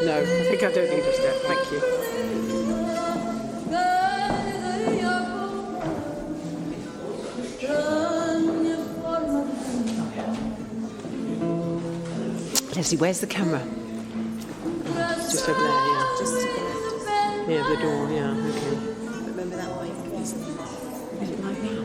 No, I think I don't need a step, thank you. Leslie, where's the camera? Just over there, yeah. Just to the left. Yeah, the door, yeah, okay. Remember that way? Is it like that?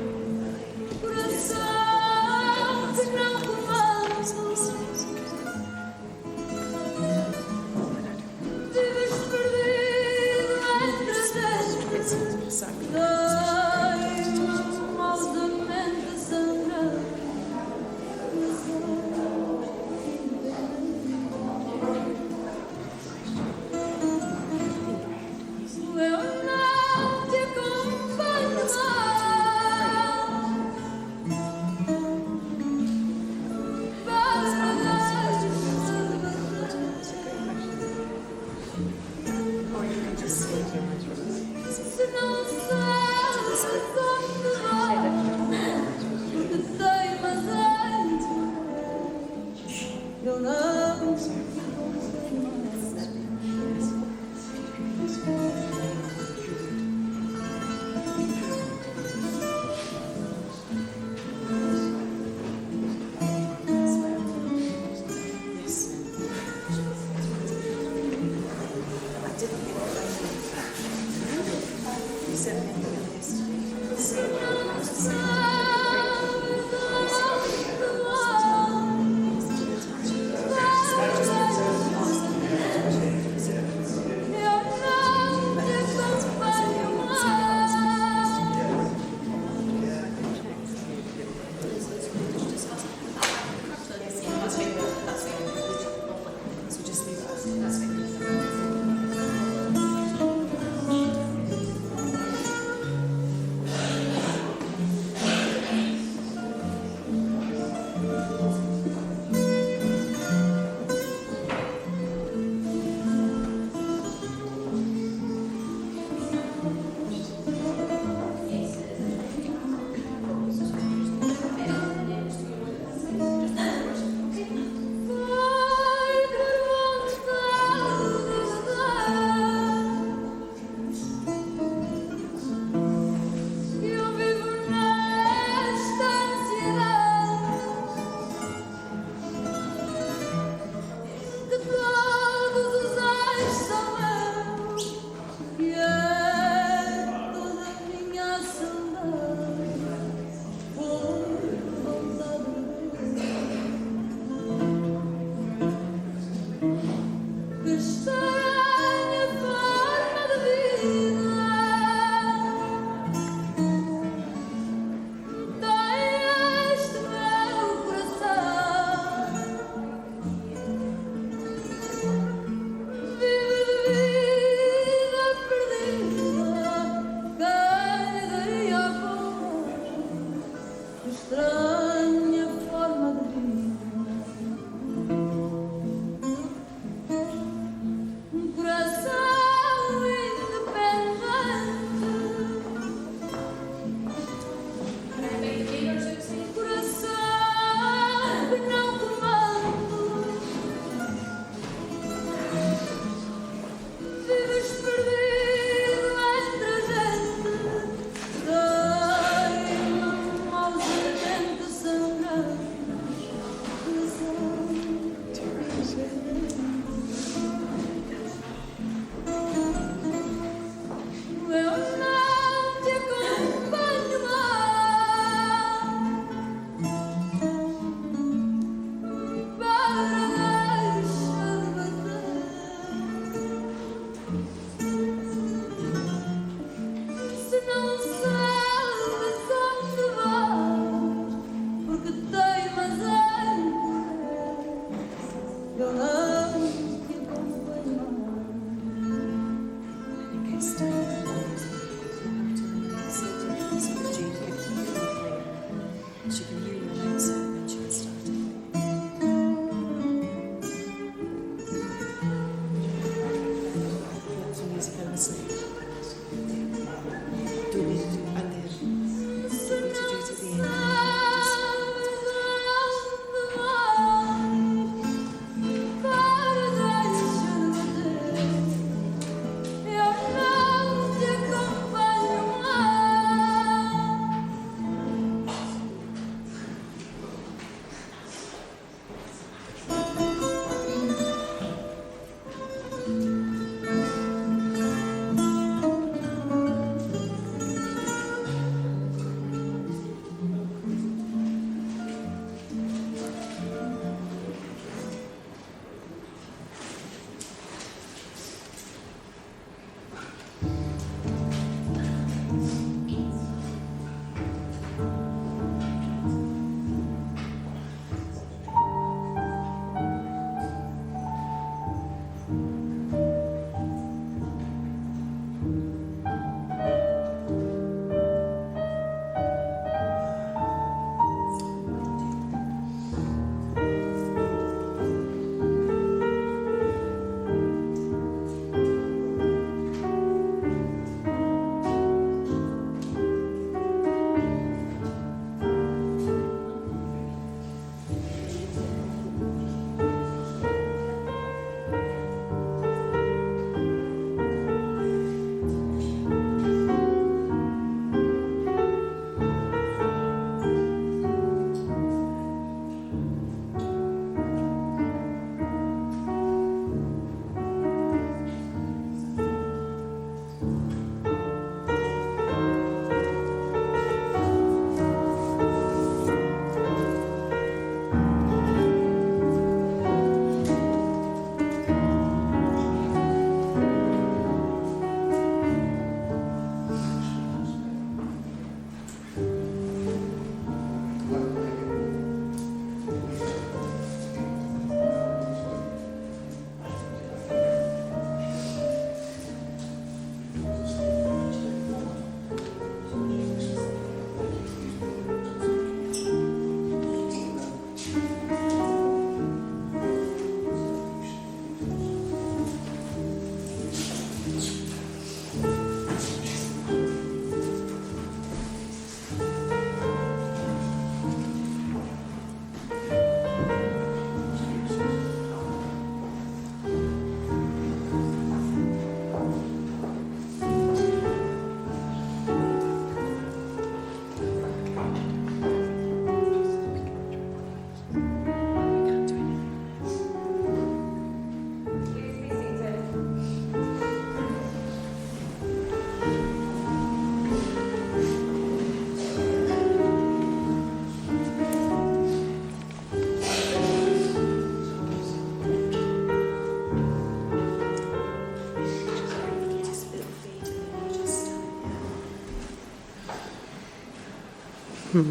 I'd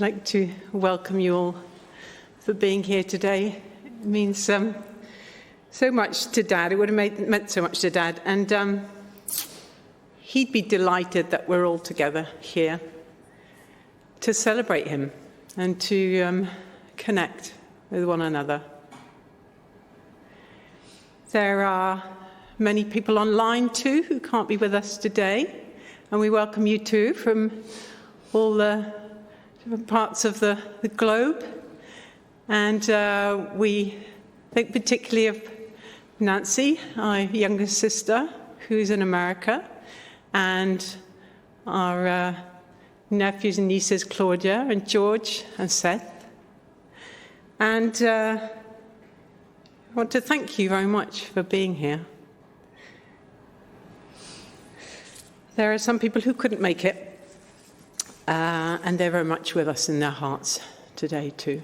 like to welcome you all for being here today. It means so much to Dad. It would have meant so much to Dad. And he'd be delighted that we're all together here to celebrate him and to connect with one another. There are many people online too who can't be with us today, and we welcome you too from all the different parts of the globe. And we think particularly of Nancy, our younger sister, who's in America, and our nephews and nieces, Claudia and George and Seth. And I want to thank you very much for being here. There are some people who couldn't make it, and they're very much with us in their hearts today too.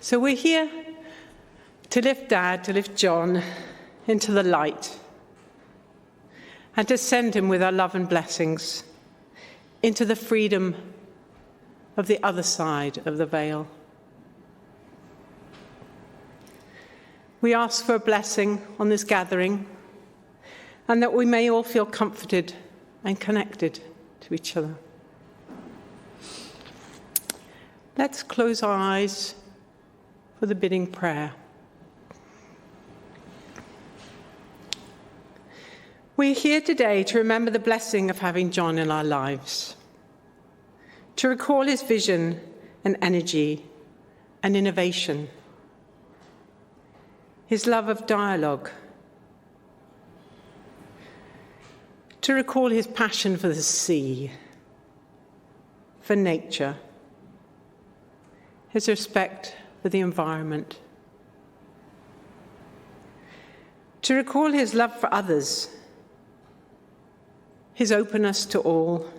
So we're here to lift Dad, to lift John into the light, and to send him with our love and blessings into the freedom of the other side of the veil. We ask for a blessing on this gathering, and that we may all feel comforted and connected to each other. Let's close our eyes for the bidding prayer. We're here today to remember the blessing of having John in our lives, to recall his vision and energy and innovation, his love of dialogue, to recall his passion for the sea, for nature, his respect for the environment, to recall his love for others, his openness to all,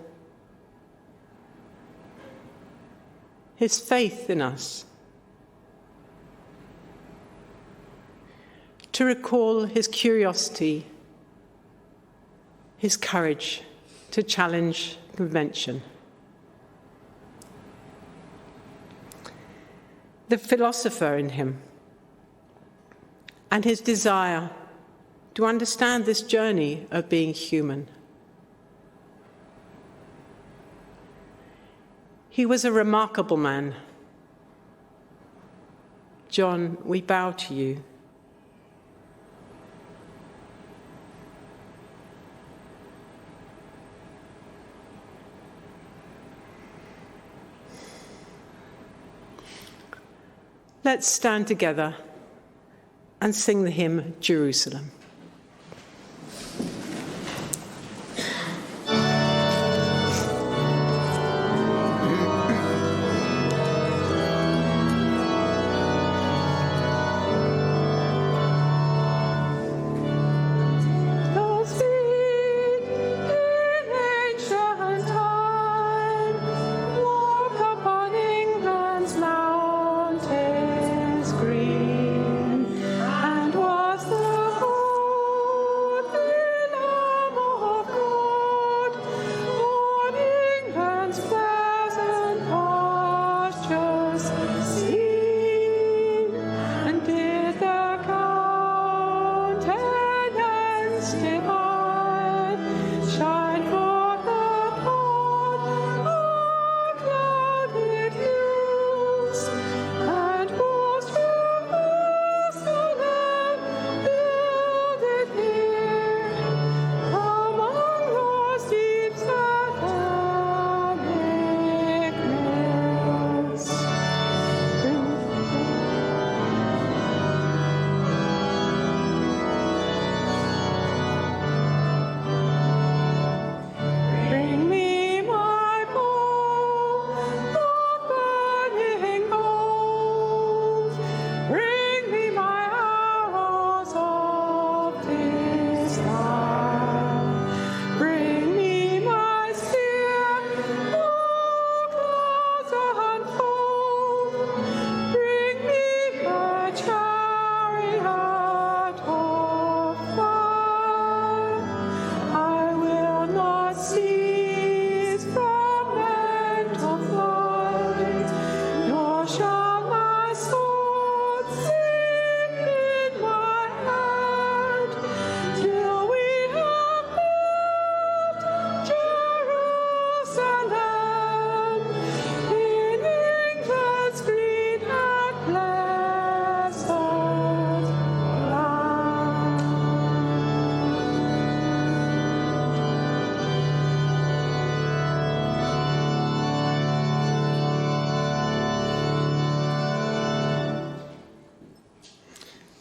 his faith in us, to recall his curiosity, his courage to challenge convention, the philosopher in him, and his desire to understand this journey of being human. He was a remarkable man. John, we bow to you. Let's stand together and sing the hymn, Jerusalem. And was the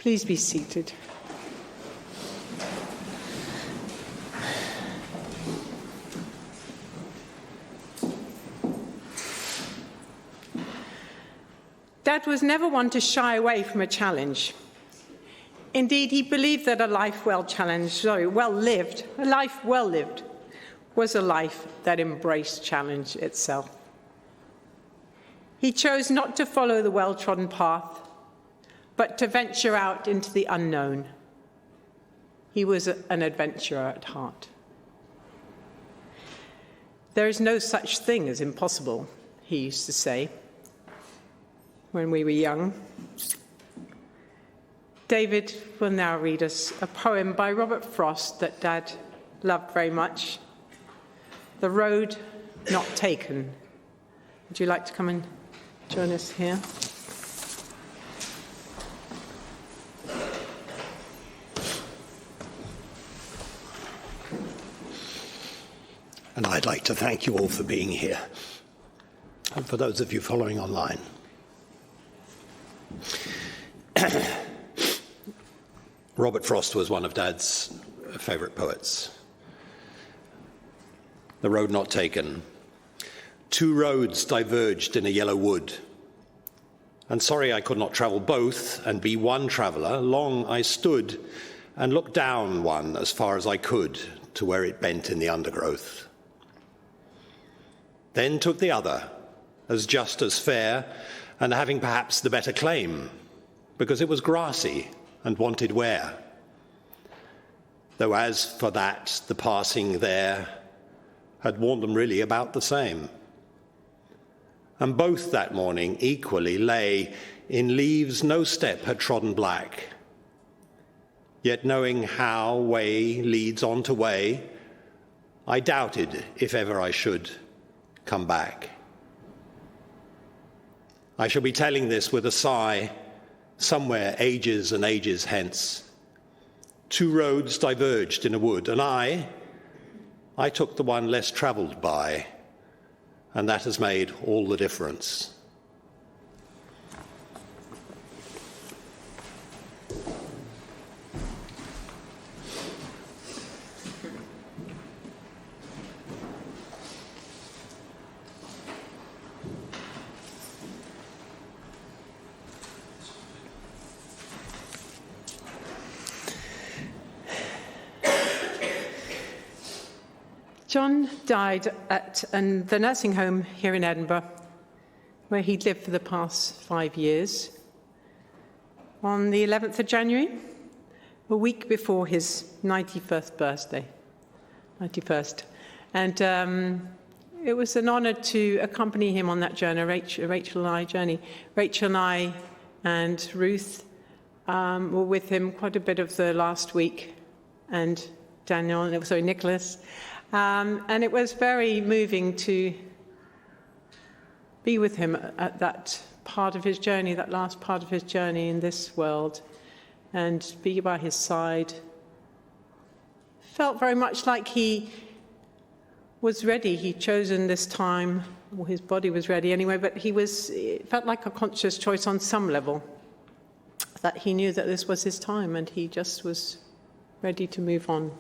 Please be seated. Dad was never one to shy away from a challenge. Indeed, he believed that a life well lived was a life that embraced challenge itself. He chose not to follow the well-trodden path, but to venture out into the unknown. He was an adventurer at heart. There is no such thing as impossible, he used to say when we were young. David will now read us a poem by Robert Frost that Dad loved very much, The Road Not Taken. Would you like to come and join us here? And I'd like to thank you all for being here, and for those of you following online. Robert Frost was one of Dad's favourite poets. The Road Not Taken. 2 roads diverged in a yellow wood, and sorry I could not travel both and be one traveller. Long I stood and looked down one as far as I could to where it bent in the undergrowth. Then took the other, as just as fair, and having perhaps the better claim, because it was grassy and wanted wear. Though as for that, the passing there had warned them really about the same. And both that morning equally lay in leaves no step had trodden black. Yet knowing how way leads on to way, I doubted if ever I should come back. I shall be telling this with a sigh, somewhere ages and ages hence. 2 roads diverged in a wood, and I took the one less travelled by, and that has made all the difference. John died at the nursing home here in Edinburgh, where he'd lived for the past 5 years, on the 11th of January, a week before his 91st birthday. 91st. And it was an honour to accompany him on that journey, Rachel and I and Ruth were with him quite a bit of the last week, and Nicholas. And it was very moving to be with him at that part of his journey, that last part of his journey in this world, and be by his side. Felt very much like he was ready. He'd chosen this time, or his body was ready anyway, but it felt like a conscious choice on some level, that he knew that this was his time and he just was ready to move on.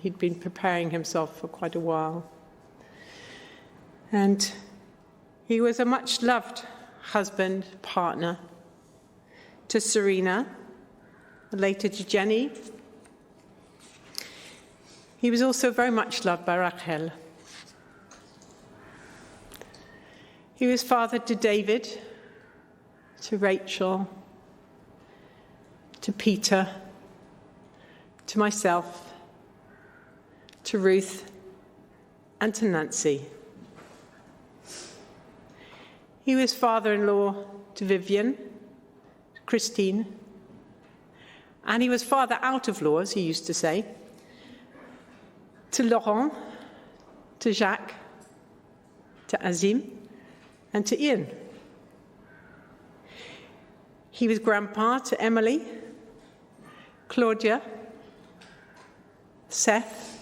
He'd been preparing himself for quite a while. And he was a much-loved husband, partner, to Serena, later to Jenny. He was also very much loved by Rachel. He was father to David, to Rachel, to Peter, to myself, to Ruth, and to Nancy. He was father-in-law to Vivian, to Christine, and he was father out of law, as he used to say, to Laurent, to Jacques, to Azim, and to Ian. He was grandpa to Emily, Claudia, Seth,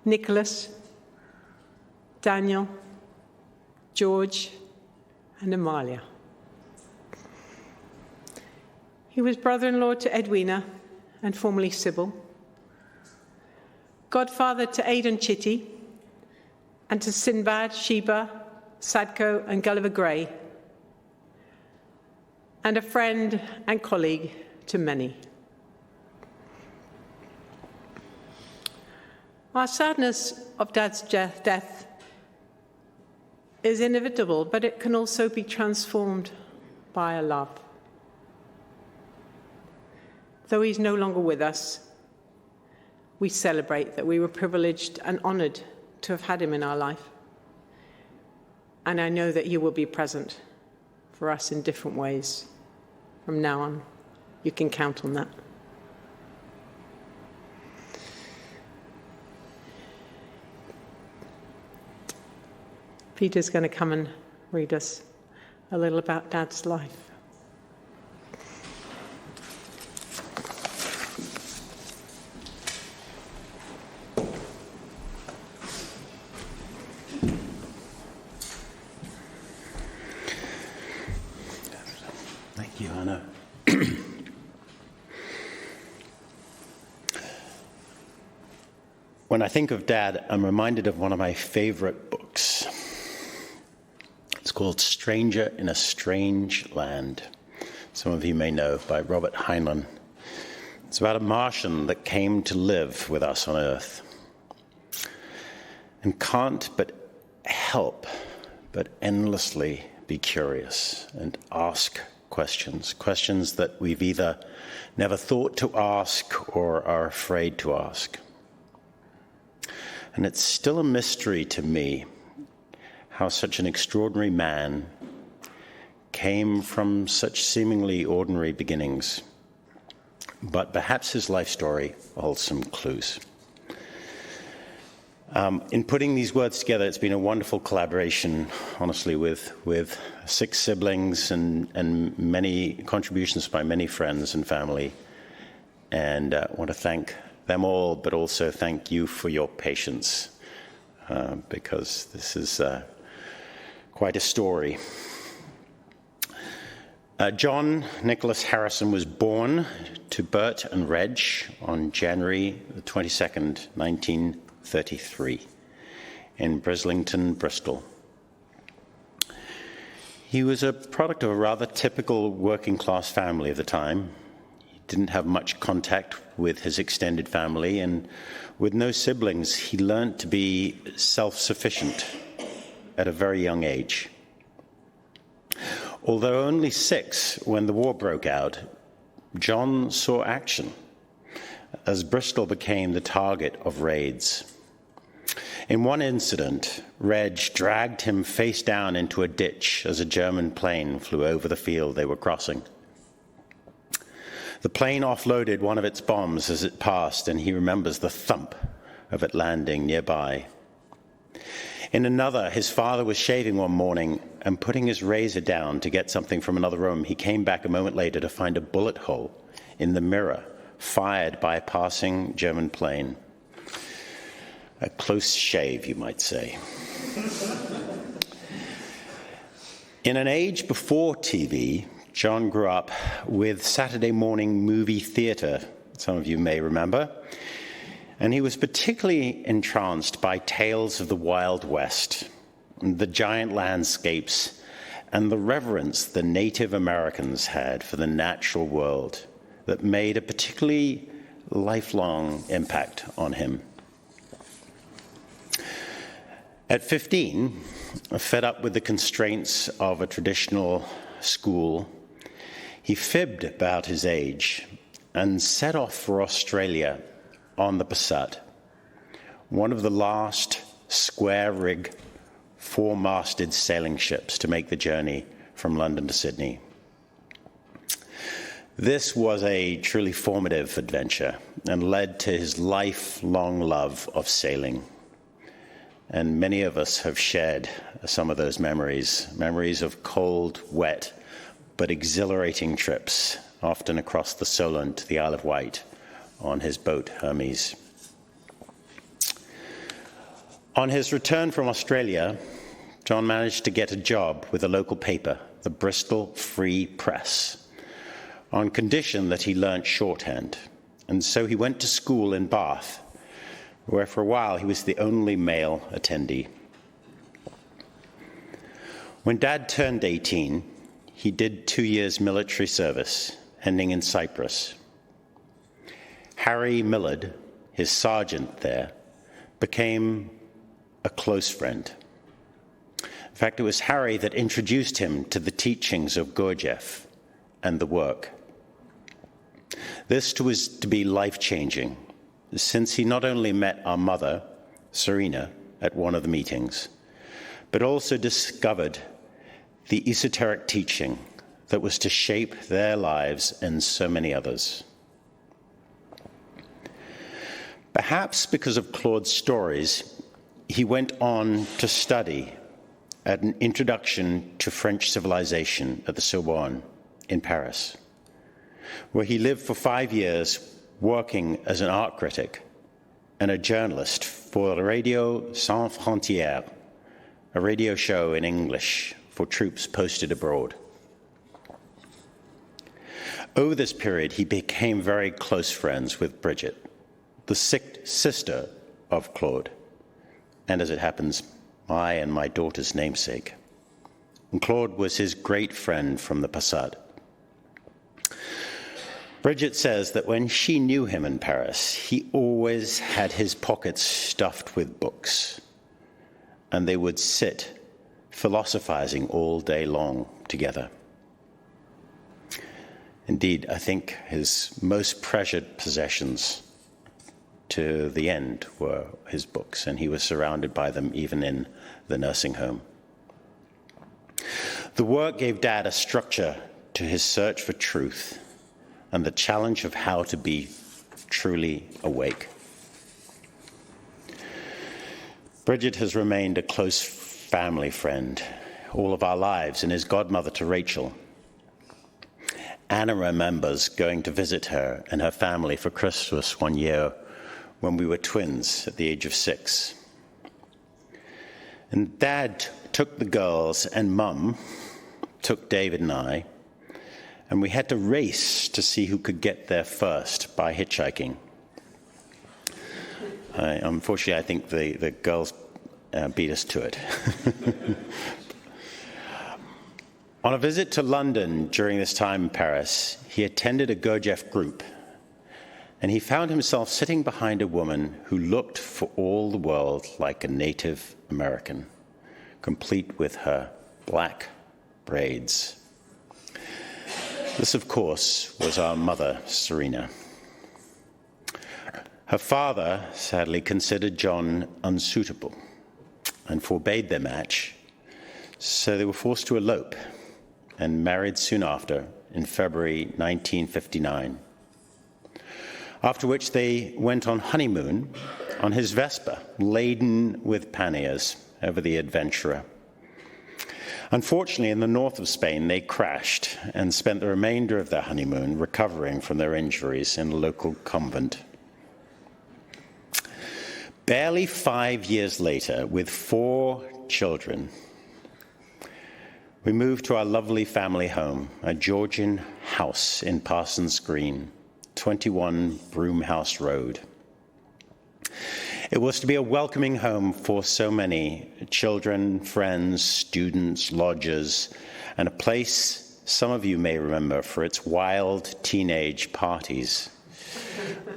Nicholas, Daniel, George, and Amalia. He was brother-in-law to Edwina, and formerly Sybil, godfather to Aidan Chitty, and to Sinbad, Sheba, Sadko, and Gulliver Gray, and a friend and colleague to many. Our sadness of Dad's death is inevitable, but it can also be transformed by a love. Though he's no longer with us, we celebrate that we were privileged and honoured to have had him in our life. And I know that he will be present for us in different ways from now on. You can count on that. Peter's going to come and read us a little about Dad's life. Thank you, Hannah. When I think of Dad, I'm reminded of one of my favorite books. It's called Stranger in a Strange Land. Some of you may know, by Robert Heinlein. It's about a Martian that came to live with us on Earth and can't but help but endlessly be curious and ask questions that we've either never thought to ask or are afraid to ask. And it's still a mystery to me how such an extraordinary man came from such seemingly ordinary beginnings. But perhaps his life story holds some clues. In putting these words together, it's been a wonderful collaboration, honestly, with 6 siblings and many contributions by many friends and family. And I want to thank them all, but also thank you for your patience, because this is quite a story. John Nicholas Harrison was born to Bert and Reg on January the 22nd, 1933, in Brislington, Bristol. He was a product of a rather typical working-class family of the time. He didn't have much contact with his extended family, and with no siblings, he learned to be self-sufficient at a very young age. Although only 6 when the war broke out, John saw action as Bristol became the target of raids. In one incident, Reg dragged him face down into a ditch as a German plane flew over the field they were crossing. The plane offloaded one of its bombs as it passed, and he remembers the thump of it landing nearby. In another, his father was shaving one morning and putting his razor down to get something from another room. He came back a moment later to find a bullet hole in the mirror, fired by a passing German plane. A close shave, you might say. In an age before TV, John grew up with Saturday morning movie theatre, some of you may remember, and he was particularly entranced by tales of the Wild West, the giant landscapes, and the reverence the Native Americans had for the natural world that made a particularly lifelong impact on him. At 15, fed up with the constraints of a traditional school, he fibbed about his age and set off for Australia on the Passat, one of the last square-rig, 4-masted sailing ships to make the journey from London to Sydney. This was a truly formative adventure and led to his lifelong love of sailing. And many of us have shared some of those memories of cold, wet, but exhilarating trips, often across the Solent to the Isle of Wight on his boat Hermes. On his return from Australia, John managed to get a job with a local paper, the Bristol Free Press, on condition that he learnt shorthand. And so he went to school in Bath, where for a while he was the only male attendee. When Dad turned 18, he did 2 years military service, ending in Cyprus. Harry Millard, his sergeant there, became a close friend. In fact, it was Harry that introduced him to the teachings of Gurdjieff and the work. This was to be life-changing, since he not only met our mother, Serena, at one of the meetings, but also discovered the esoteric teaching that was to shape their lives and so many others. Perhaps because of Claude's stories, he went on to study at an introduction to French civilization at the Sorbonne in Paris, where he lived for 5 years working as an art critic and a journalist for Radio Sans Frontières, a radio show in English for troops posted abroad. Over this period, he became very close friends with Bridget, the sister of Claude, and as it happens, my and my daughter's namesake. And Claude was his great friend from the Passade. Bridget says that when she knew him in Paris, he always had his pockets stuffed with books, and they would sit philosophizing all day long together. Indeed, I think his most treasured possessions to the end were his books, and he was surrounded by them even in the nursing home. The work gave Dad a structure to his search for truth and the challenge of how to be truly awake. Bridget has remained a close family friend all of our lives and is godmother to Rachel. Anna remembers going to visit her and her family for Christmas one year when we were twins at the age of 6. And Dad took the girls and Mum took David and I, and we had to race to see who could get there first by hitchhiking. Unfortunately, I think the girls beat us to it. On a visit to London during this time in Paris, he attended a Gurdjieff group, and he found himself sitting behind a woman who looked for all the world like a Native American, complete with her black braids. This, of course, was our mother, Serena. Her father, sadly, considered John unsuitable and forbade their match, so they were forced to elope and married soon after, in February 1959. After which they went on honeymoon on his Vespa, laden with panniers over the Adventurer. Unfortunately, in the north of Spain, they crashed and spent the remainder of their honeymoon recovering from their injuries in a local convent. Barely 5 years later, with 4 children, we moved to our lovely family home, a Georgian house in Parsons Green, 21 Broomhouse Road. It was to be a welcoming home for so many children, friends, students, lodgers, and a place some of you may remember for its wild teenage parties,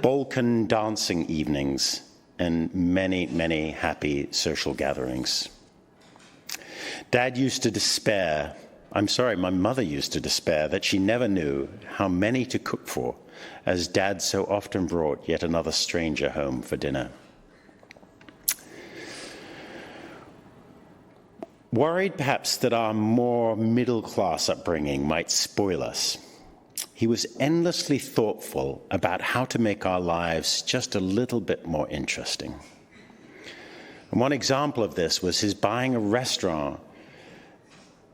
Balkan dancing evenings, and many, many happy social gatherings. Dad used to despair, my mother used to despair that she never knew how many to cook for, as Dad so often brought yet another stranger home for dinner. Worried perhaps that our more middle-class upbringing might spoil us, he was endlessly thoughtful about how to make our lives just a little bit more interesting. And one example of this was his buying a restaurant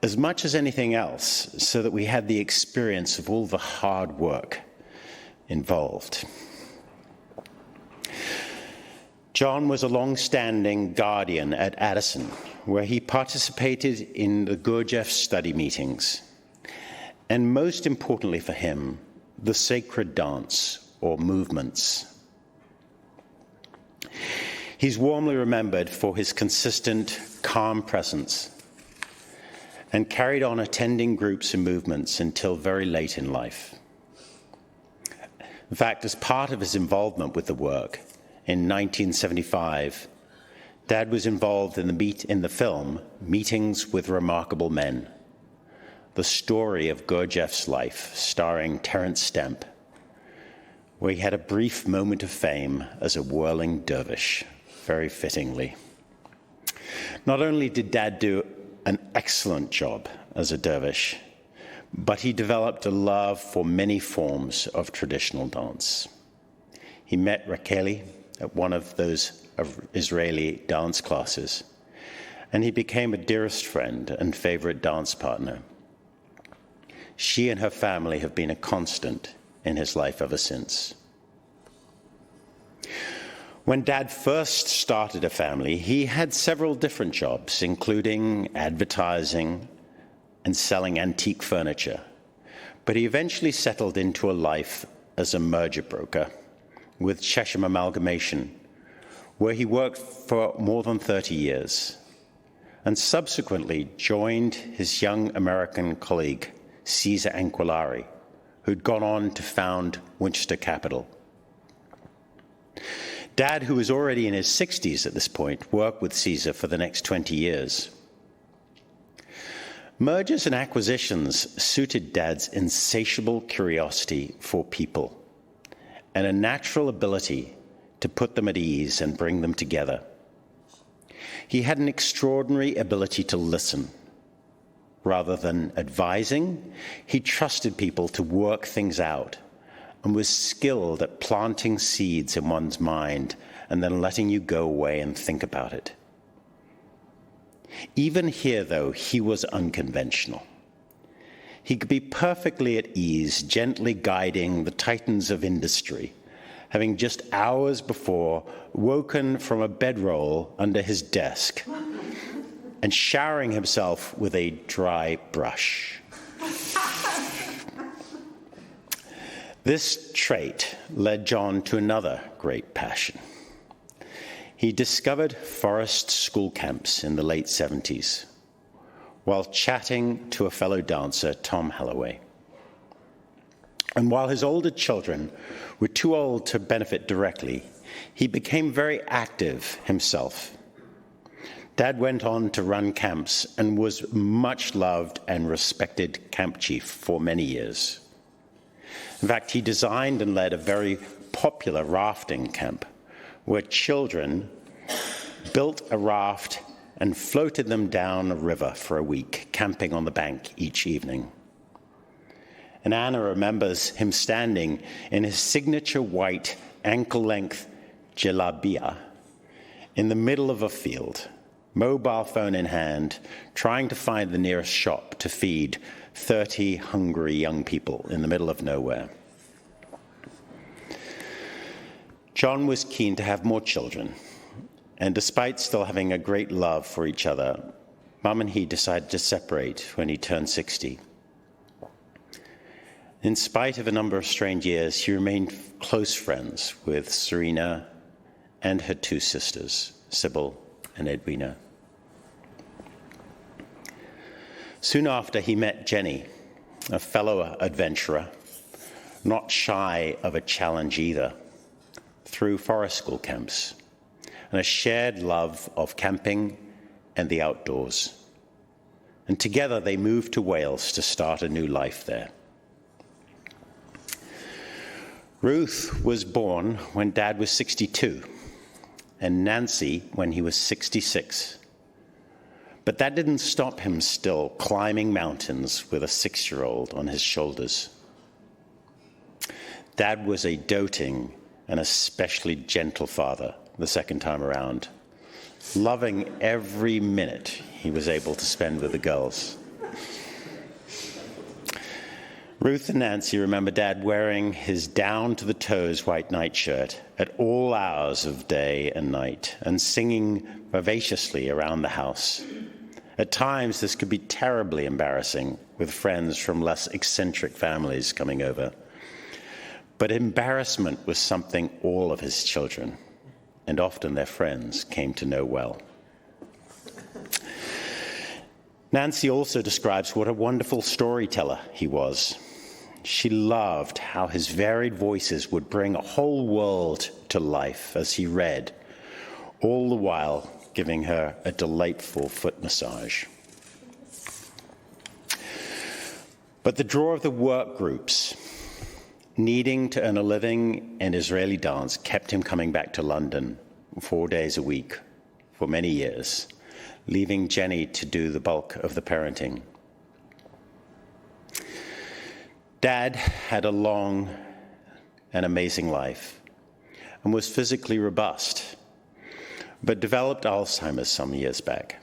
as much as anything else, so that we had the experience of all the hard work involved. John was a long-standing guardian at Addison, where he participated in the Gurdjieff study meetings. And most importantly for him, the sacred dance or movements. He's warmly remembered for his consistent, calm presence and carried on attending groups and movements until very late in life. In fact, as part of his involvement with the work, in 1975, Dad was involved in the film Meetings with Remarkable Men, the story of Gurdjieff's life, starring Terence Stamp, where he had a brief moment of fame as a whirling dervish, very fittingly. Not only did Dad do an excellent job as a dervish, but he developed a love for many forms of traditional dance. He met Rakeli at one of those Israeli dance classes, and he became a dearest friend and favorite dance partner. She and her family have been a constant in his life ever since. When Dad first started a family, he had several different jobs, including advertising and selling antique furniture. But he eventually settled into a life as a merger broker with Chesham Amalgamation, where he worked for more than 30 years, and subsequently joined his young American colleague, Caesar Anquillari, who'd gone on to found Winchester Capital. Dad, who was already in his 60s at this point, worked with Caesar for the next 20 years. Mergers and acquisitions suited Dad's insatiable curiosity for people and a natural ability to put them at ease and bring them together. He had an extraordinary ability to listen. Rather than advising, he trusted people to work things out and was skilled at planting seeds in one's mind and then letting you go away and think about it. Even here, though, he was unconventional. He could be perfectly at ease, gently guiding the titans of industry, having just hours before woken from a bedroll under his desk and showering himself with a dry brush. This trait led John to another great passion. He discovered forest school camps in the late 70s while chatting to a fellow dancer, Tom Halloway. And while his older children were too old to benefit directly, he became very active himself. Dad went on to run camps and was much loved and respected camp chief for many years. In fact, he designed and led a very popular rafting camp where children built a raft and floated them down a river for a week, camping on the bank each evening. And Anna remembers him standing in his signature white ankle-length jalabia in the middle of a field, mobile phone in hand, trying to find the nearest shop to feed 30 hungry young people in the middle of nowhere. John was keen to have more children, and despite still having a great love for each other, Mum and he decided to separate when he turned 60. In spite of a number of strange years, he remained close friends with Serena and her two sisters, Sybil and Edwina. Soon after, he met Jenny, a fellow adventurer, not shy of a challenge either, through forest school camps, and a shared love of camping and the outdoors. And together they moved to Wales to start a new life there. Ruth was born when Dad was 62, and Nancy when he was 66. But that didn't stop him still climbing mountains with a 6-year-old on his shoulders. Dad was a doting and especially gentle father the second time around, loving every minute he was able to spend with the girls. Ruth and Nancy remember Dad wearing his down-to-the-toes white nightshirt at all hours of day and night and singing vivaciously around the house. At times, this could be terribly embarrassing with friends from less eccentric families coming over. But embarrassment was something all of his children, and often their friends, came to know well. Nancy also describes what a wonderful storyteller he was. She loved how his varied voices would bring a whole world to life as he read, all the while giving her a delightful foot massage. But the draw of the work groups, needing to earn a living in Israeli dance, kept him coming back to London 4 days a week for many years, leaving Jenny to do the bulk of the parenting. Dad had a long and amazing life and was physically robust, but developed Alzheimer's some years back.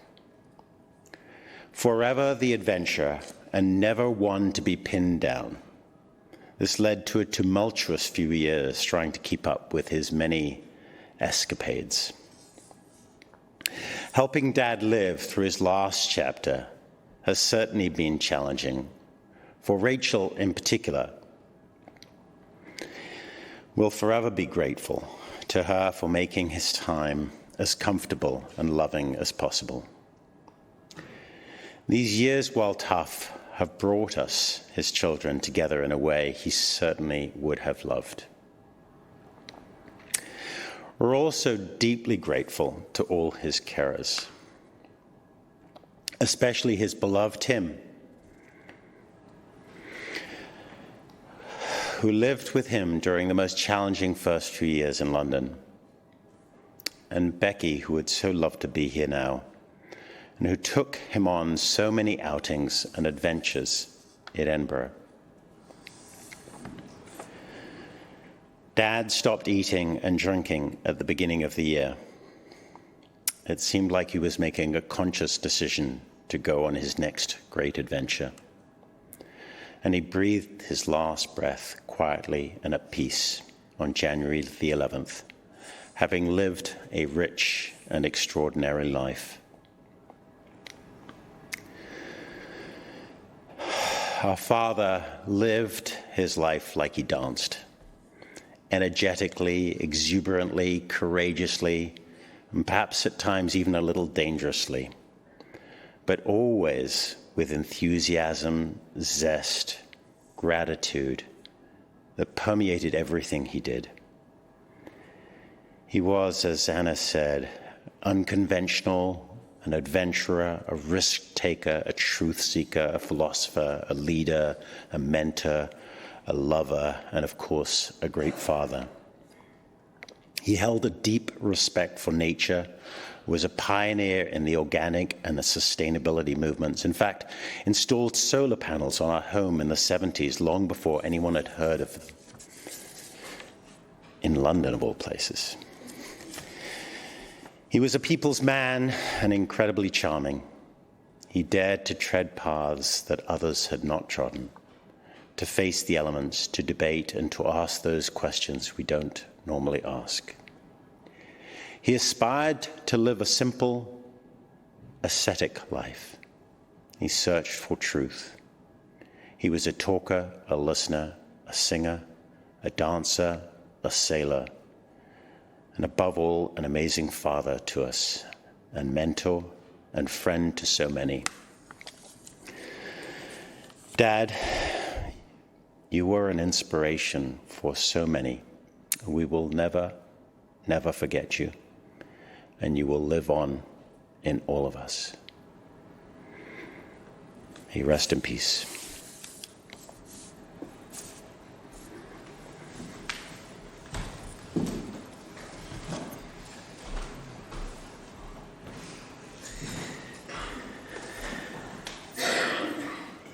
Forever the adventurer and never one to be pinned down. This led to a tumultuous few years trying to keep up with his many escapades. Helping Dad live through his last chapter has certainly been challenging. For Rachel in particular, we'll forever be grateful to her for making his time as comfortable and loving as possible. These years, while tough, have brought us, his children, together in a way he certainly would have loved. We're also deeply grateful to all his carers, especially his beloved Tim, who lived with him during the most challenging first few years in London, and Becky, who would so love to be here now, and who took him on so many outings and adventures in Edinburgh. Dad stopped eating and drinking at the beginning of the year. It seemed like he was making a conscious decision to go on his next great adventure. And he breathed his last breath quietly and at peace on January the 11th, having lived a rich and extraordinary life. Our father lived his life like he danced, energetically, exuberantly, courageously, and perhaps at times even a little dangerously, but always with enthusiasm, zest, gratitude that permeated everything he did. He was, as Anna said, unconventional, an adventurer, a risk-taker, a truth-seeker, a philosopher, a leader, a mentor, a lover, and of course, a great father. He held a deep respect for nature, was a pioneer in the organic and the sustainability movements. In fact, installed solar panels on our home in the 70s, long before anyone had heard of them. In London, of all places. He was a people's man and incredibly charming. He dared to tread paths that others had not trodden, to face the elements, to debate, and to ask those questions we don't normally ask. He aspired to live a simple, ascetic life. He searched for truth. He was a talker, a listener, a singer, a dancer, a sailor, and above all, an amazing father to us, and mentor and friend to so many. Dad, you were an inspiration for so many. We will never, never forget you, and you will live on in all of us. May you rest in peace.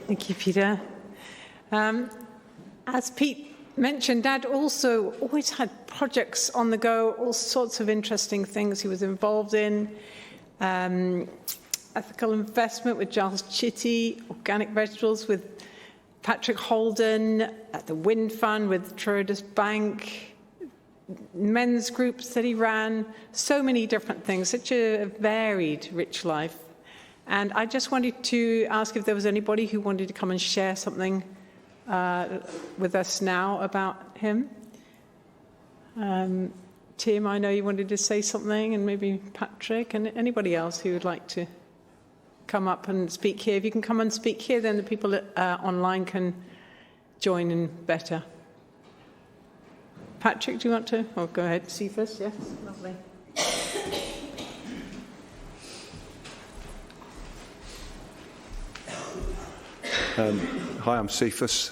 Thank you, Peter. As Pete mentioned, Dad also always had projects on the go, all sorts of interesting things he was involved in. Ethical investment with Giles Chitty, organic vegetables with Patrick Holden, at the Wind Fund with Triodos Bank, men's groups that he ran, so many different things, such a varied, rich life. And I just wanted to ask if there was anybody who wanted to come and share something with us now about him. Tim, I know you wanted to say something, and maybe Patrick, and anybody else who would like to come up and speak here. If you can come and speak here, then the people online can join in better. Patrick, do you want to? Oh, go ahead. Cephas, yes. Lovely. Hi, I'm Cephas.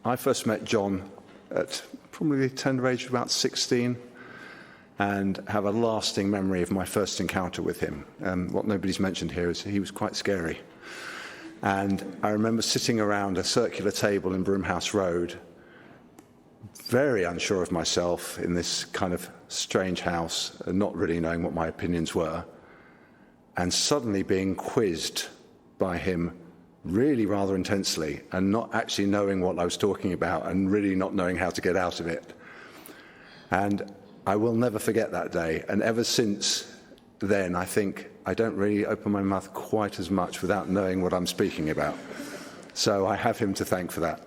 I first met John at probably the tender age of about 16 and have a lasting memory of my first encounter with him. What nobody's mentioned here is he was quite scary. And I remember sitting around a circular table in Broomhouse Road, very unsure of myself in this kind of strange house, and not really knowing what my opinions were, and suddenly being quizzed by him really rather intensely, and not actually knowing what I was talking about, and really not knowing how to get out of it. And I will never forget that day. And ever since then, I think I don't really open my mouth quite as much without knowing what I'm speaking about. So I have him to thank for that.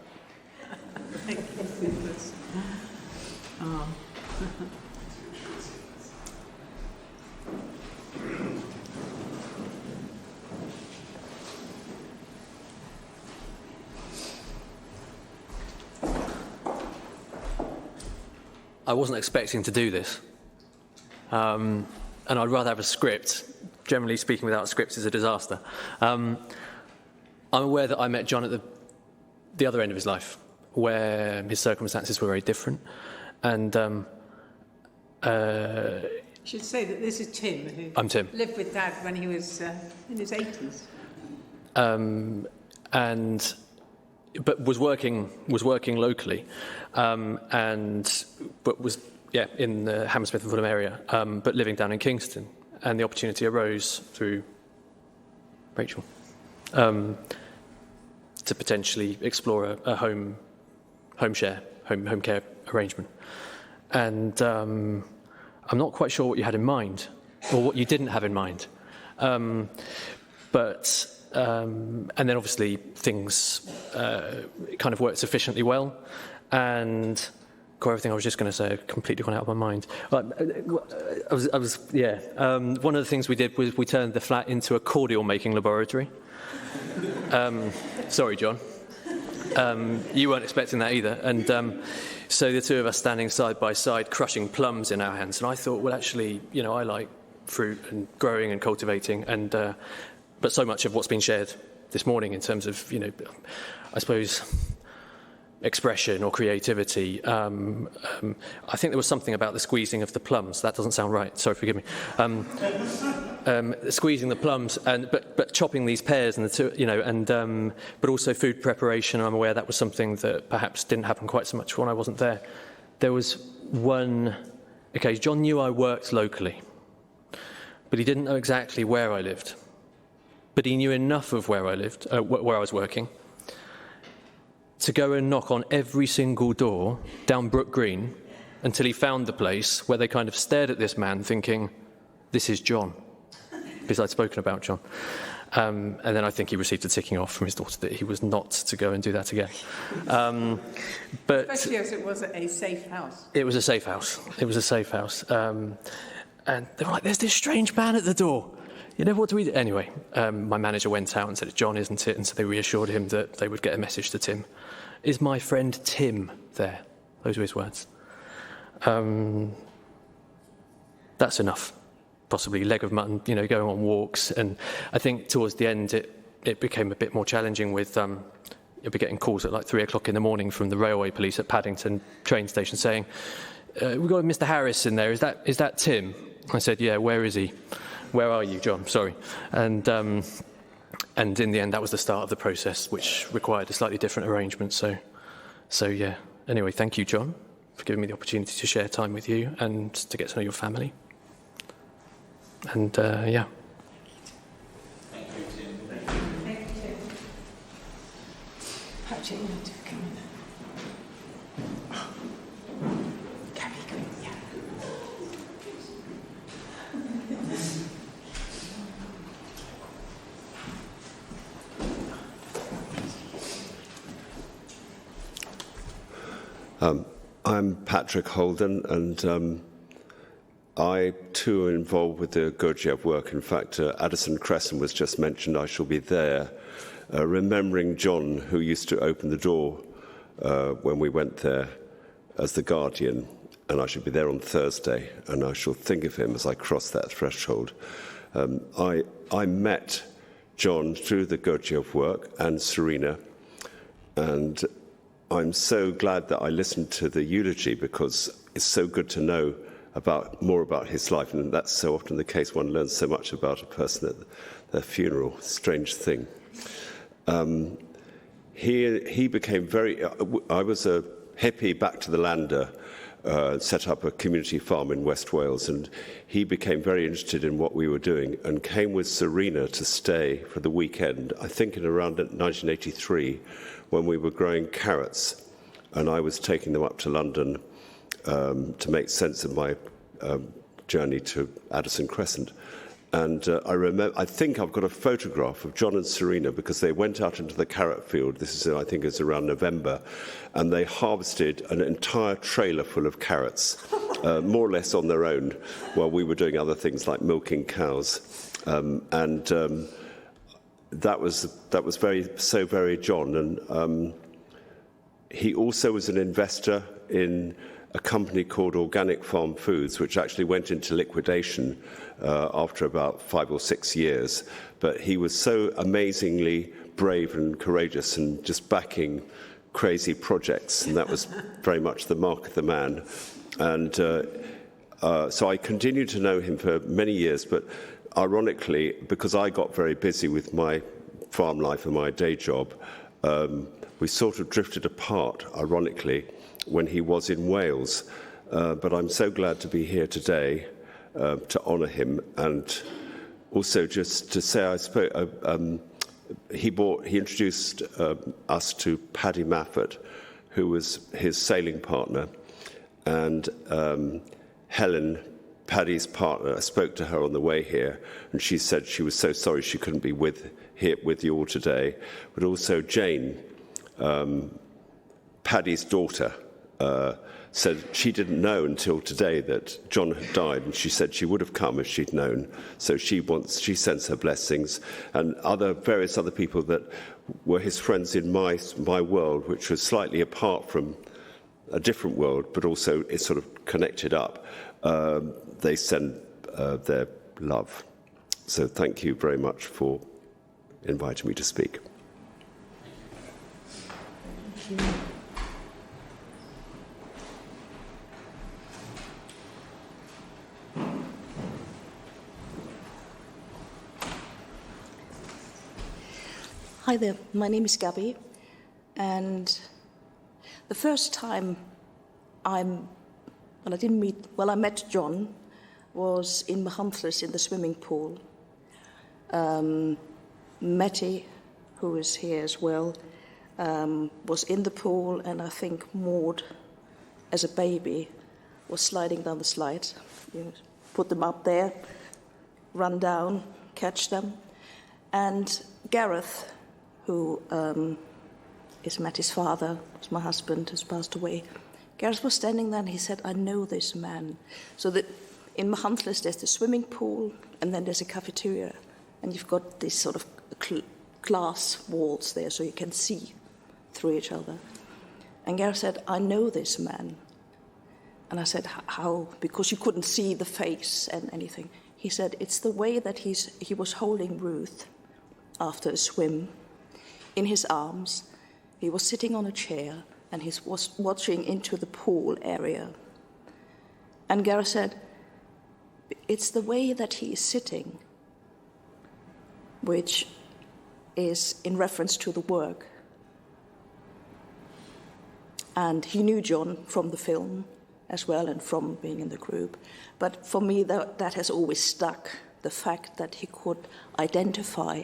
Thank you. Oh. I wasn't expecting to do this, and I'd rather have a script. Generally speaking, without a script is a disaster. I'm aware that I met John at the other end of his life, where his circumstances were very different, and I should say that this is Tim, who I'm Tim. lived with Dad when he was in his 80s. But was working locally, but was in the Hammersmith and Fulham area, but living down in Kingston, and the opportunity arose through Rachel to potentially explore a home care arrangement, and I'm not quite sure what you had in mind or what you didn't have in mind, but. And then obviously things kind of worked sufficiently well, and everything I was just going to say completely gone out of my mind. One of the things we did was we turned the flat into a cordial making laboratory. Sorry, John. You weren't expecting that either, and so the two of us standing side by side, crushing plums in our hands. And I thought, well, actually, I like fruit and growing and cultivating, and but so much of what's been shared this morning in terms of, I suppose, expression or creativity. I think there was something about the squeezing of the plums. That doesn't sound right. Sorry, forgive me. Squeezing the plums, but chopping these pears and the two, but also food preparation. I'm aware that was something that perhaps didn't happen quite so much when I wasn't there. There was one occasion. John knew I worked locally, but he didn't know exactly where I lived. But he knew enough of where I lived, where I was working, to go and knock on every single door down Brook Green until he found the place where they kind of stared at this man thinking, this is John, because I'd spoken about John. And then I think he received a ticking off from his daughter that he was not to go and do that again. But especially as it was a safe house. It was a safe house. It was a safe house. And they were like, there's this strange man at the door. What do we do? Anyway, my manager went out and said, John, isn't it? And so they reassured him that they would get a message to Tim. Is my friend Tim there? Those were his words. That's enough. Possibly leg of mutton, going on walks. And I think towards the end, it became a bit more challenging with, you'll be getting calls at like 3 o'clock in the morning from the railway police at Paddington train station saying, we've got Mr. Harris in there. Is that Tim? I said, yeah, where is he? Where are you, John? Sorry. And in the end, that was the start of the process, which required a slightly different arrangement. So yeah. Anyway, thank you, John, for giving me the opportunity to share time with you and to get to know your family. And yeah. Thank you, Tim. Patrick, you need to come in. Carrie, come in, yeah. I'm Patrick Holden, and I too am involved with the Gurdjieff work. In fact, Addison Crescent was just mentioned. I shall be there, remembering John, who used to open the door when we went there as the guardian, and I shall be there on Thursday, and I shall think of him as I cross that threshold. I met John through the Gurdjieff work and Serena, and I'm so glad that I listened to the eulogy, because it's so good to know more about his life, and that's so often the case. One learns so much about a person at their funeral. Strange thing. He became very. I was a hippie back to the lander, set up a community farm in West Wales, and he became very interested in what we were doing and came with Serena to stay for the weekend, I think in around 1983, when we were growing carrots, and I was taking them up to London to make sense of my journey to Addison Crescent. And I think I've got a photograph of John and Serena, because they went out into the carrot field. This is, I think, is around November, and they harvested an entire trailer full of carrots, more or less on their own, while we were doing other things like milking cows. That was very John. And he also was an investor in a company called Organic Farm Foods, which actually went into liquidation after about 5 or 6 years. But he was so amazingly brave and courageous and just backing crazy projects, and that was very much the mark of the man. And so I continued to know him for many years, but ironically, because I got very busy with my farm life and my day job, we sort of drifted apart, ironically, when he was in Wales. But I'm so glad to be here today to honour him, and also just to say he introduced us to Paddy Maffett, who was his sailing partner, and Helen, Paddy's partner. I spoke to her on the way here, and she said she was so sorry she couldn't be here with you all today. But also Jane, Paddy's daughter, said she didn't know until today that John had died, and she said she would have come if she'd known. So she sends her blessings, and various other people that were his friends in my world, which was slightly apart from a different world, but also it's sort of connected up. They send their love. So thank you very much for inviting me to speak. Thank you. Hi there, my name is Gabby, and the first time I met John was in Machynlleth in the swimming pool. Matty, who is here as well, was in the pool, and I think Maud, as a baby, was sliding down the slide. You put them up there, run down, catch them. And Gareth, who is Matty's father, was my husband, who's passed away. Gareth was standing there and he said, I know this man. So that in Machynlleth there's the swimming pool and then there's a cafeteria. And you've got these sort of glass walls there so you can see through each other. And Gareth said, I know this man. And I said, how? Because you couldn't see the face and anything. He said, it's the way that he was holding Ruth after a swim in his arms. He was sitting on a chair and he was watching into the pool area. And Gareth said, it's the way that he is sitting, which is in reference to the work. And he knew John from the film as well and from being in the group. But for me, that has always stuck, the fact that he could identify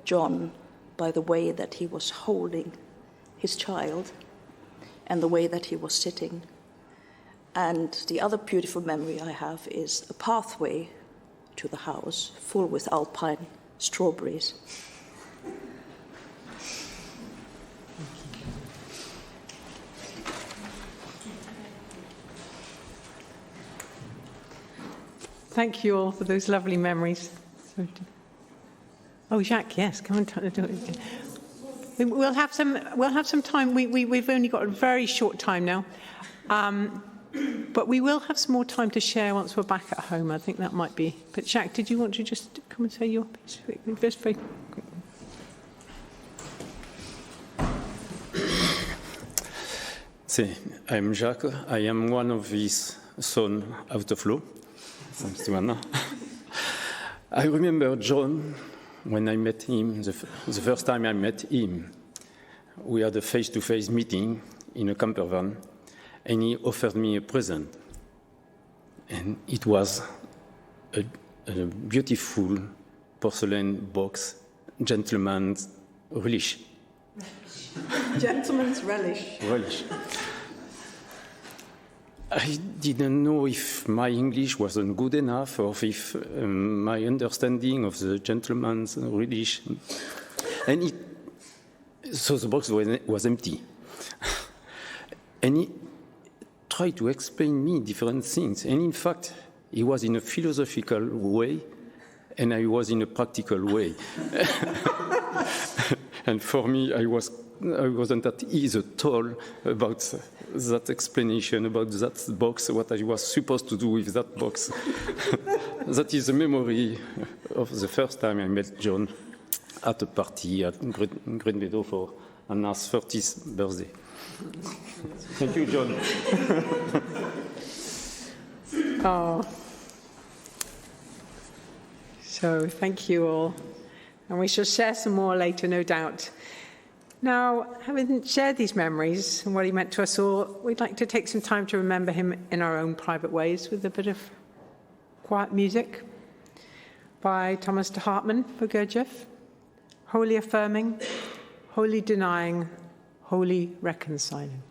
John by the way that he was holding his child and the way that he was sitting. And the other beautiful memory I have is a pathway to the house full with alpine strawberries. Thank you all for those lovely memories. Oh, Jacques, yes, come on. We'll have some time. We've only got a very short time now. But we will have some more time to share once we're back at home. I think that might be. But Jacques, did you want to just come and say your piece? Just very quick. I'm Jacques. I am one of his sons out of law. Thanks to Anna. I remember John when I met him, the first time I met him. We had a face-to-face meeting in a camper van, and he offered me a present. And it was a beautiful porcelain box, gentleman's relish. Gentleman's relish. Relish. I didn't know if my English wasn't good enough or if my understanding of the gentleman's relish. And so the box was empty. And he tried to explain me different things. And in fact, he was in a philosophical way, and I was in a practical way. And for me, I wasn't at ease at all about that explanation, about that box, what I was supposed to do with that box. That is a memory of the first time I met John at a party at Green Meadow for Anna's 30th birthday. Thank you, John. Oh. So thank you all. And we shall share some more later, no doubt. Now, having shared these memories and what he meant to us all, we'd like to take some time to remember him in our own private ways with a bit of quiet music by Thomas de Hartmann for Gurdjieff. Wholly affirming, wholly denying, wholly reconciling.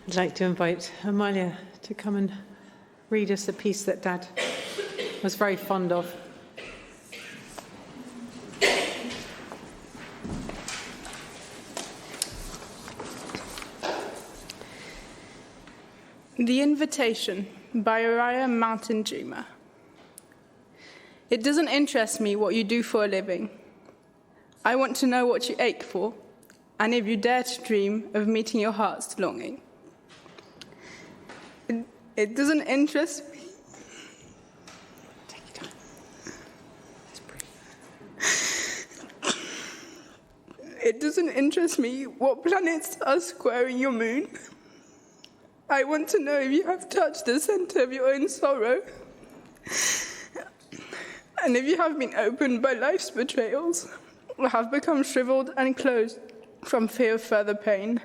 I'd like to invite Amalia to come and read us a piece that Dad was very fond of. The Invitation by Uriah Mountain Dreamer. It doesn't interest me what you do for a living. I want to know what you ache for, and if you dare to dream of meeting your heart's longing. It doesn't interest me. Take your time. It doesn't interest me what planets are squaring your moon. I want to know if you have touched the center of your own sorrow, and if you have been opened by life's betrayals, or have become shriveled and closed from fear of further pain.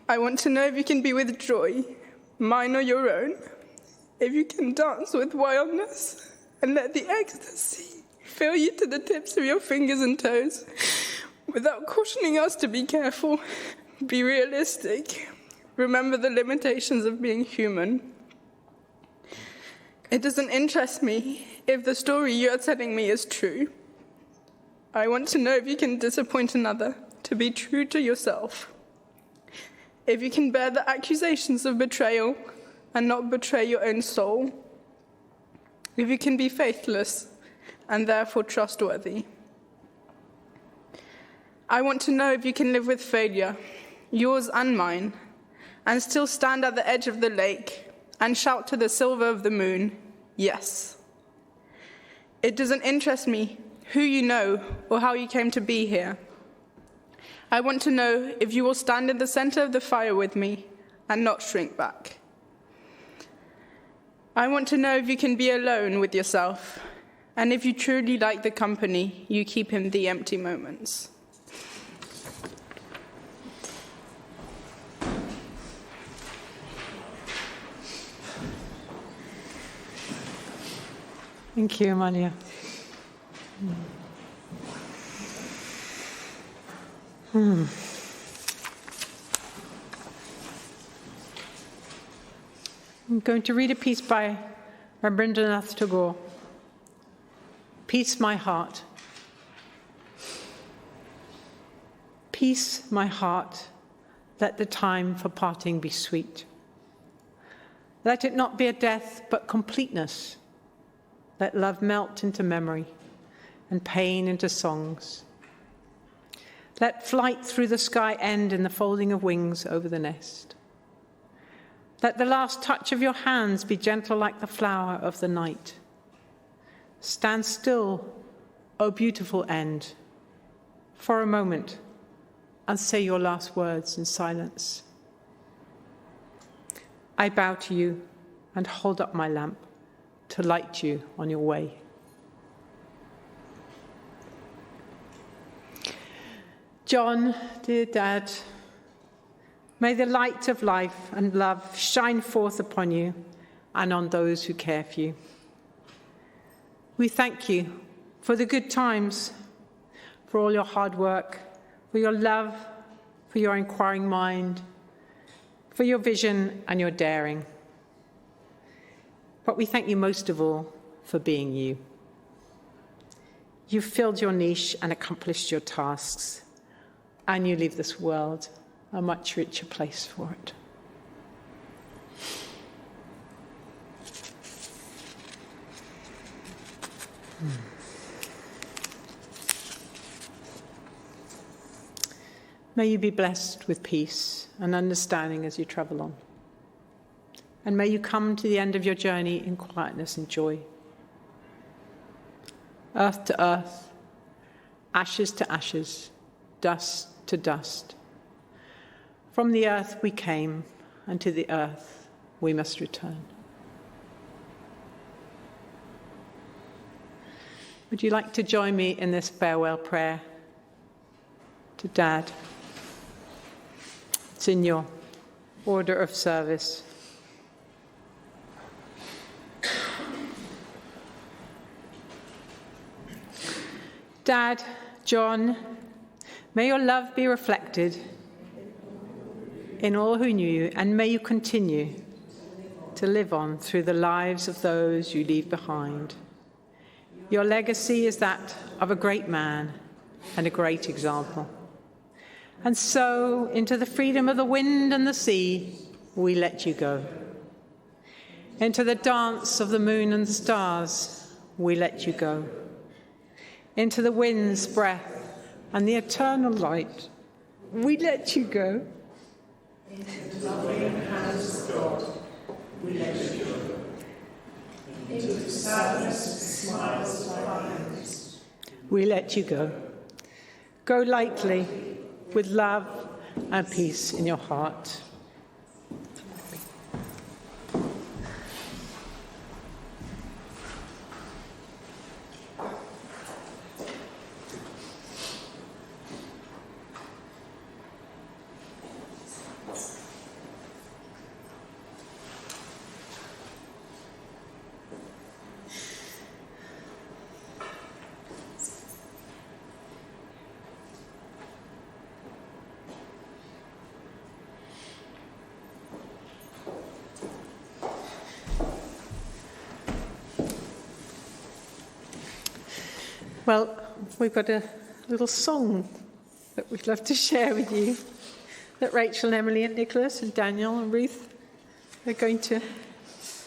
I want to know if you can be with joy, mine or your own, if you can dance with wildness and let the ecstasy fill you to the tips of your fingers and toes, without cautioning us to be careful, be realistic, remember the limitations of being human. It doesn't interest me if the story you're telling me is true. I want to know if you can disappoint another, to be true to yourself. If you can bear the accusations of betrayal and not betray your own soul. If you can be faithless and therefore trustworthy. I want to know if you can live with failure, yours and mine, and still stand at the edge of the lake and shout to the silver of the moon, yes. It doesn't interest me who you know or how you came to be here. I want to know if you will stand in the center of the fire with me and not shrink back. I want to know if you can be alone with yourself, and if you truly like the company, you keep in the empty moments. Thank you, Amalia. I'm going to read a piece by Rabindranath Tagore. Peace, my heart. Peace, my heart, let the time for parting be sweet. Let it not be a death, but completeness. Let love melt into memory and pain into songs. Let flight through the sky end in the folding of wings over the nest. Let the last touch of your hands be gentle like the flower of the night. Stand still, O beautiful end, for a moment, and say your last words in silence. I bow to you and hold up my lamp to light you on your way. John, dear Dad, may the light of life and love shine forth upon you and on those who care for you. We thank you for the good times, for all your hard work, for your love, for your inquiring mind, for your vision and your daring. But we thank you most of all for being you. You've filled your niche and accomplished your tasks, and you leave this world a much richer place for it. May you be blessed with peace and understanding as you travel on. And may you come to the end of your journey in quietness and joy. Earth to earth, ashes to ashes, dust to dust. From the earth we came, and to the earth we must return. Would you like to join me in this farewell prayer to Dad? It's in your order of service. Dad, John, May your love be reflected in all who knew you, and may you continue to live on through the lives of those you leave behind. Your legacy is that of a great man and a great example. And so, into the freedom of the wind and the sea, we let you go. Into the dance of the moon and the stars, we let you go. Into the wind's breath and the eternal light, we let you go. Into the loving hands of God, we let you go. Into the sadness and smiles of our hands, we let you go. Go lightly, with love and peace in your heart. Well, we've got a little song that we'd love to share with you, that Rachel and Emily and Nicholas and Daniel and Ruth are going to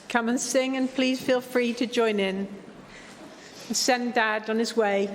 come and sing, and please feel free to join in and send Dad on his way.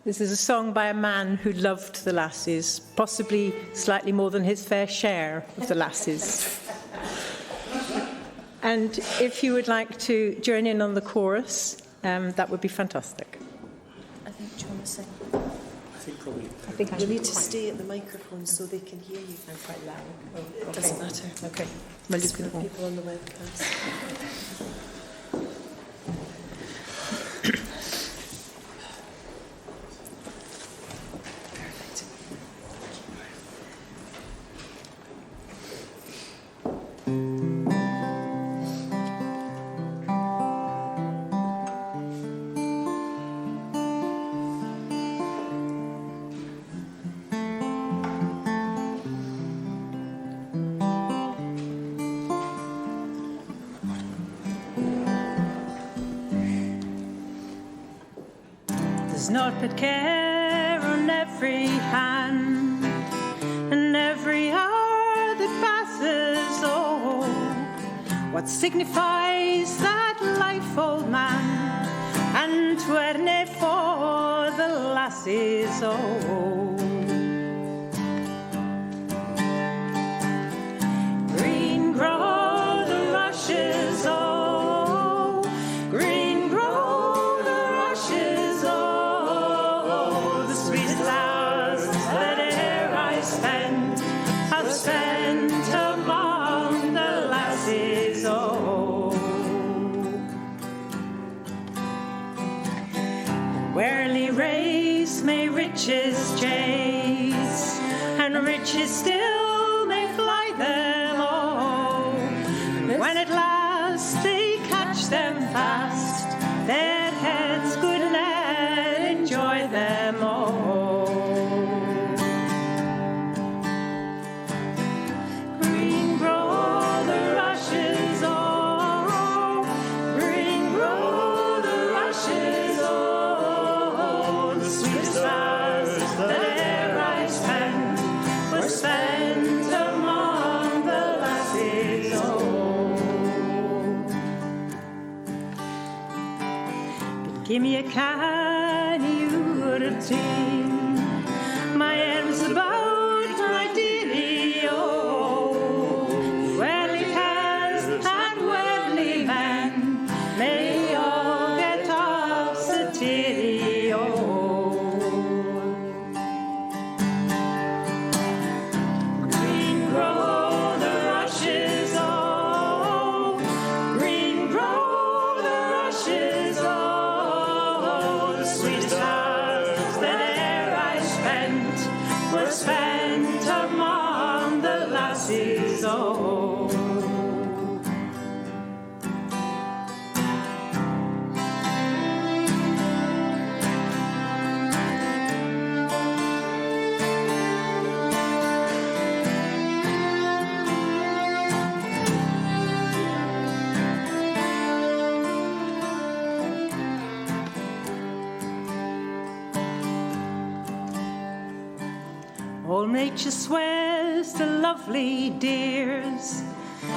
This is a song by a man who loved the lasses, possibly slightly more than his fair share of the lasses. And if you would like to join in on the chorus, that would be fantastic. I think, do you want to sing? I think you need to stay at the microphone so they can hear you. I'm quite loud. It doesn't matter. Okay. Well, you can people on the webcast. There's naught but care on every hand, and every hour that passes, oh, what signifies that life, old man, and twerne for the lasses, oh. Green grow the rushes, oh, green grow the rushes, oh, the sweetest hours that e'er I spent, I've spent among the lasses, oh. Warily race may riches chase, and riches still may fly them, oh. When at last they catch them fast, their heads good net enjoy them. Give me a can of tea. My arms about my dearie, oh. Well, it has, and well, man, may all get off the teary, oh. Green grow the rushes, oh. Green grow the rushes, oh. The sweetest hours that e'er I spent were spent among the lassies, oh. All nature swears the lovely dears,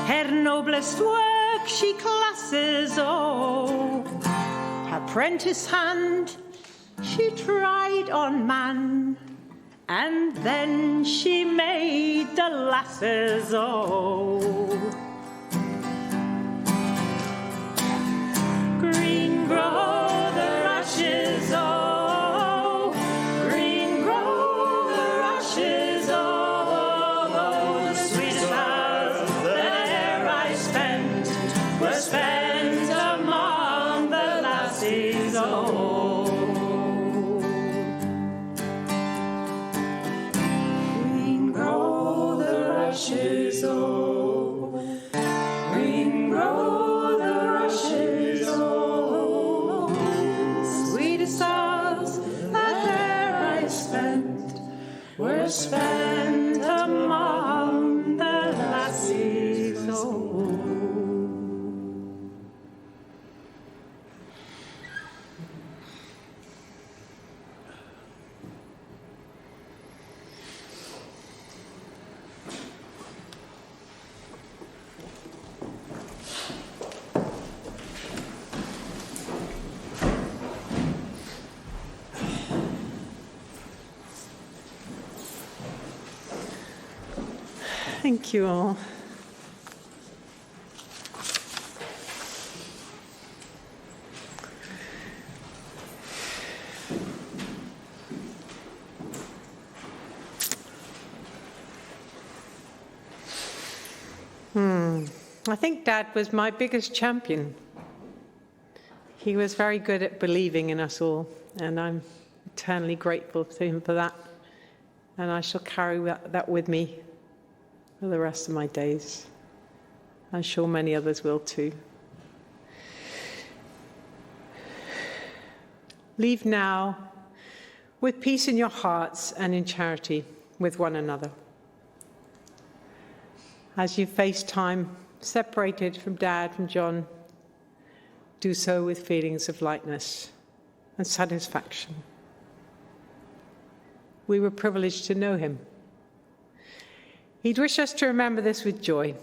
her noblest work she classes, oh. Her prentice hand she tried on man, and then she made the lasses, oh. Green grow the rushes, oh. Spent among the lassies, oh. Green grow the rushes, oh. Green grow the rushes, oh. Sweetest hours that there I spent were spent among the lassies, oh. Thank you all. I think Dad was my biggest champion. He was very good at believing in us all, and I'm eternally grateful to him for that. And I shall carry that with me for the rest of my days. I'm sure many others will too. Leave now with peace in your hearts and in charity with one another. As you face time separated from Dad and John, do so with feelings of lightness and satisfaction. We were privileged to know him. He'd wish us to remember this with joy.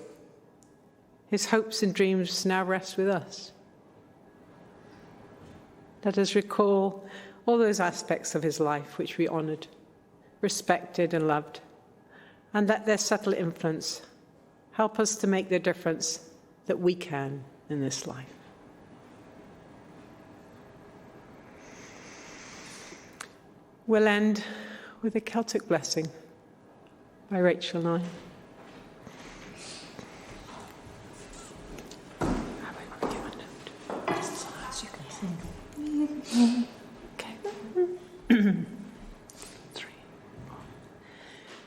His hopes and dreams now rest with us. Let us recall all those aspects of his life which we honoured, respected and loved, and let their subtle influence help us to make the difference that we can in this life. We'll end with a Celtic blessing by Rachel and I.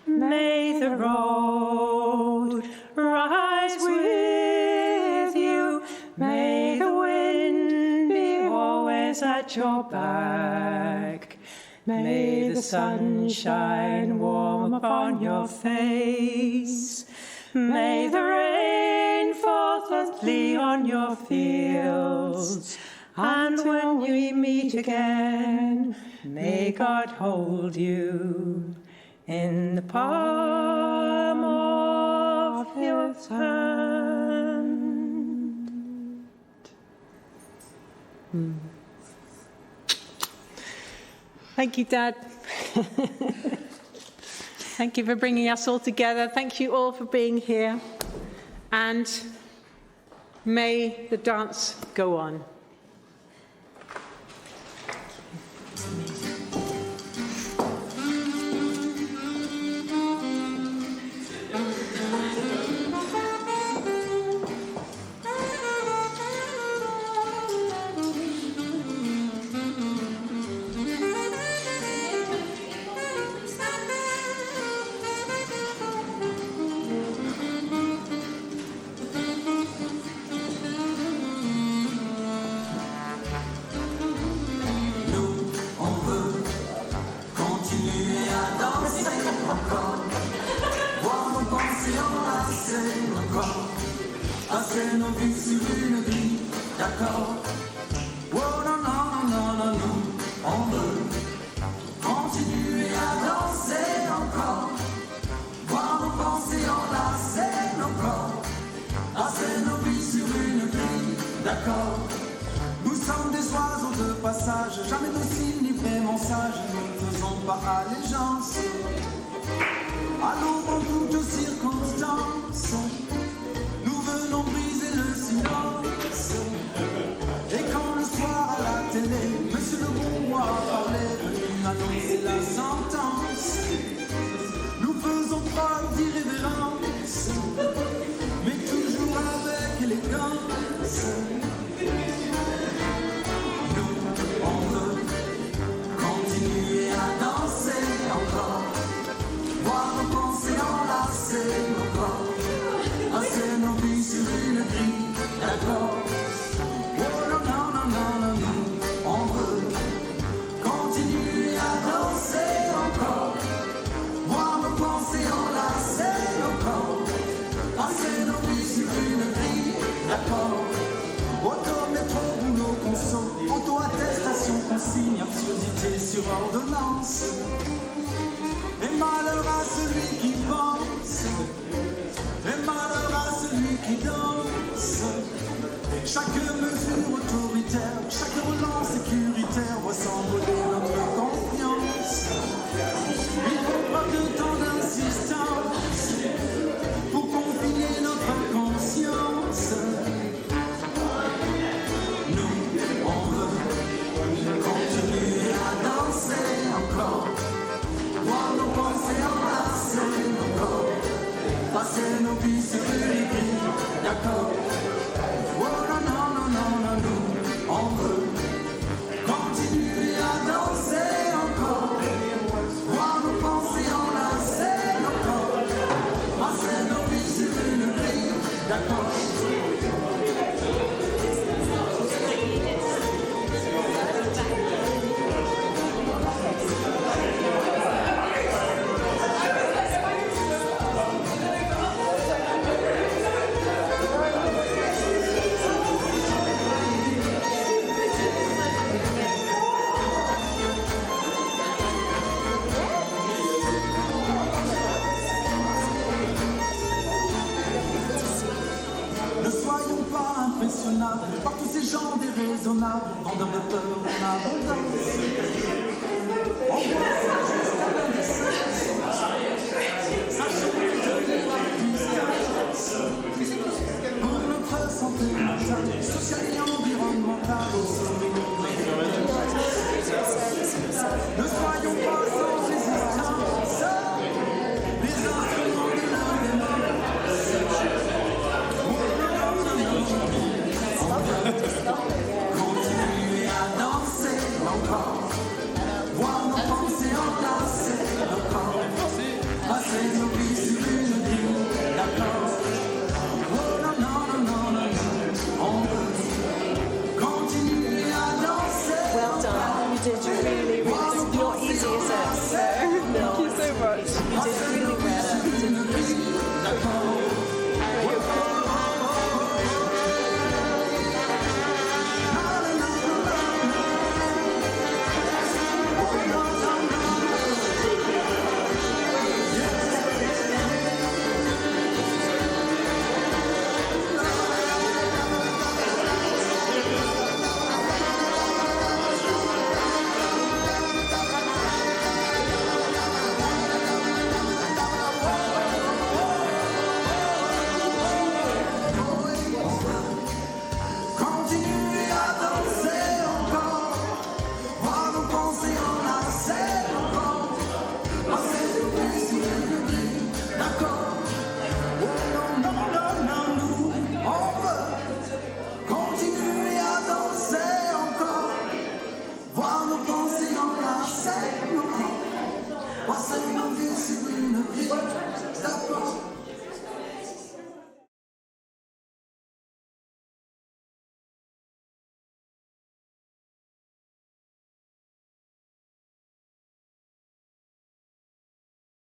May the road rise with you. May the wind be always at your back. May the sun shine warm upon your face. May the rain fall thoughtfully on your fields. And when we meet again, may God hold you in the palm of his hand. Thank you, Dad. Thank you for bringing us all together. Thank you all for being here. And may the dance go on. Passer nos vies sur une grille, d'accord. Oh non, non, non, non, non, on veut continuer à danser encore. Voir nos pensées enlacer nos corps. Passer nos vies sur une grille, d'accord. Nous sommes des oiseaux de passage, jamais dociles ni vraiment sages. Nous ne faisons pas allégeance à l'ombre en toutes circonstances. Nous venons briser le silence. Et quand le soir à la télé, Monsieur le bon roi parlait, venu annoncer la sentence, nous faisons preuve d'irrévérence, mais toujours avec élégance. Nous, on veut continuer à danser encore, voir nos pensées enlacer nos corps. Passer nos vies sur une grille, d'accord. Oh non, non, non, non, non, non, on veut continuer à danser encore. Voir nos pensées enlacer nos corps. Passer nos vies sur une grille, d'accord. Auto, métro, boulot, conso, auto-attestation, consigne, absurdité sur ordonnance. Et malheur à celui qui pense. Et malheur à celui qui danse. Chaque mesure autoritaire, chaque relance sécuritaire voit s'envoler notre confiance. Il faut pas de temps d'insistance pour confiner notre conscience. Nous, on veut continuer à danser encore, voir nos pensées enlacer nos corps. Passer nos vies sur une grille, d'accord. Oh non, non, non, non, non, nous, on veut continuer à danser encore. Voir nos pensées enlacer nos corps. Passer nos vies sur une grille, d'accord. Par tous ces gens déraisonnables, vendeurs de peur en abondance. On sachant que pour notre santé mentale, sociale et environnementale,